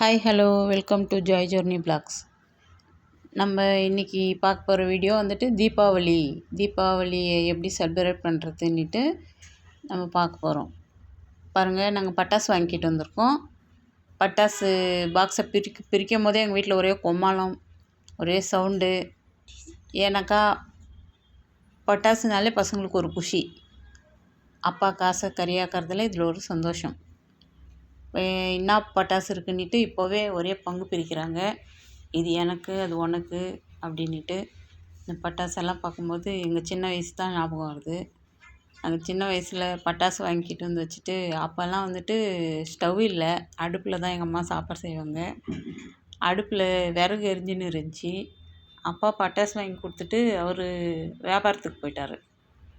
Hi hello welcome to joy journey blogs. நம்ம இன்றைக்கி பார்க்க போகிற வீடியோ வந்துட்டு தீபாவளியை எப்படி செலிப்ரேட் பண்ணுறதுன்னுட்டு நம்ம பார்க்க போகிறோம். பாருங்கள், நாங்கள் பட்டாசு வாங்கிட்டு வந்திருக்கோம். பட்டாசு பாக்ஸை பிரிக்கும் போதே எங்கள் வீட்டில் ஒரே கொம்மாளம், ஒரே சவுண்டு. ஏன்னாக்கா பட்டாசுனாலே பசங்களுக்கு ஒரு குஷி. அப்பா காசை கறியாக்கிறதுல இதில் ஒரு சந்தோஷம். என்ன பட்டாசு இருக்குன்னுட்டு இப்போவே ஒரே பங்கு பிரிக்கிறாங்க. இது எனக்கு, அது உனக்கு அப்படின்ட்டு. இந்த பட்டாசெல்லாம் பார்க்கும்போது எங்கள் சின்ன வயசு தான் ஞாபகம் வருது. நாங்கள் சின்ன வயசில் பட்டாசு வாங்கிட்டு வந்து வச்சுட்டு, அப்போல்லாம் வந்துட்டு ஸ்டவ் இல்லை, அடுப்பில் தான் எங்கள் அம்மா சாப்பாடு செய்வாங்க. அடுப்பில் விறகு எரிஞ்சுன்னு இருந்துச்சு. அப்பா பட்டாசு வாங்கி கொடுத்துட்டு அவர் வியாபாரத்துக்கு போயிட்டார்.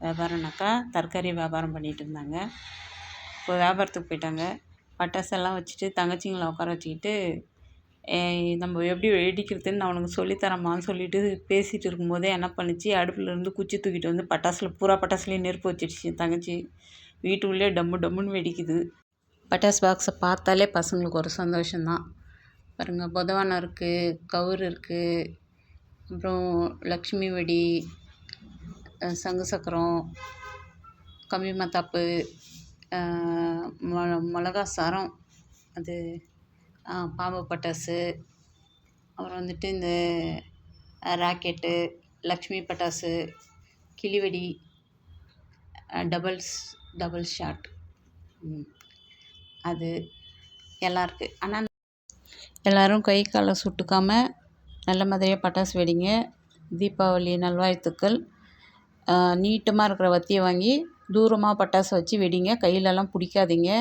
வியாபாரம்னாக்கா தரகாரி வியாபாரம் பண்ணிகிட்டு இருந்தாங்க. இப்போ வியாபாரத்துக்கு போயிட்டாங்க. பட்டாசெல்லாம் வச்சுட்டு தங்கச்சிங்களை உட்கார வச்சுக்கிட்டு, நம்ம எப்படி வெடிக்கிறதுன்னு நான் உனக்கு சொல்லித்தரமான்னு சொல்லிட்டு பேசிகிட்டு இருக்கும்போதே என்ன பண்ணிச்சு, அடுப்புலேருந்து குச்சி தூக்கிட்டு வந்து பூரா பட்டாசுலேயும் நெருப்பு வச்சிடுச்சு. தங்கச்சி வீட்டுக்குள்ளே டம்மு டம்முன்னு வெடிக்குது. பட்டாசு பாக்ஸை பார்த்தாலே பசங்களுக்கு ஒரு சந்தோஷம்தான். பாருங்கள், புதவானம் இருக்குது, கவுரு இருக்குது, அப்புறம் லக்ஷ்மி வெடி, சங்கு சக்கரம், கம்பி மத்தாப்பு, மிளகா சாரம், அது பாம்பு பட்டாசு, அப்புறம் வந்துட்டு இந்த ராக்கெட்டு, லக்ஷ்மி பட்டாசு, கிளிவெடி, டபுள் ஷாட், அது எல்லாம் இருக்குது. ஆனால் எல்லோரும் கை காலை சுட்டுக்காமல் நல்ல மாதிரியாக பட்டாசு வெடிங்க. தீபாவளி நல்வாழ்த்துக்கள். நீட்டமாக இருக்கிற வத்தியை வாங்கி தூரமாக பட்டாசு வச்சு வெடிங்க. கையிலலாம் பிடிக்காதீங்க.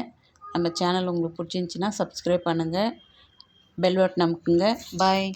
நம்ம சேனல் உங்களுக்கு பிடிச்சிருந்துச்சின்னா சப்ஸ்கிரைப் பண்ணுங்கள், பெல் பட்டன் அமுக்குங்க. பாய்.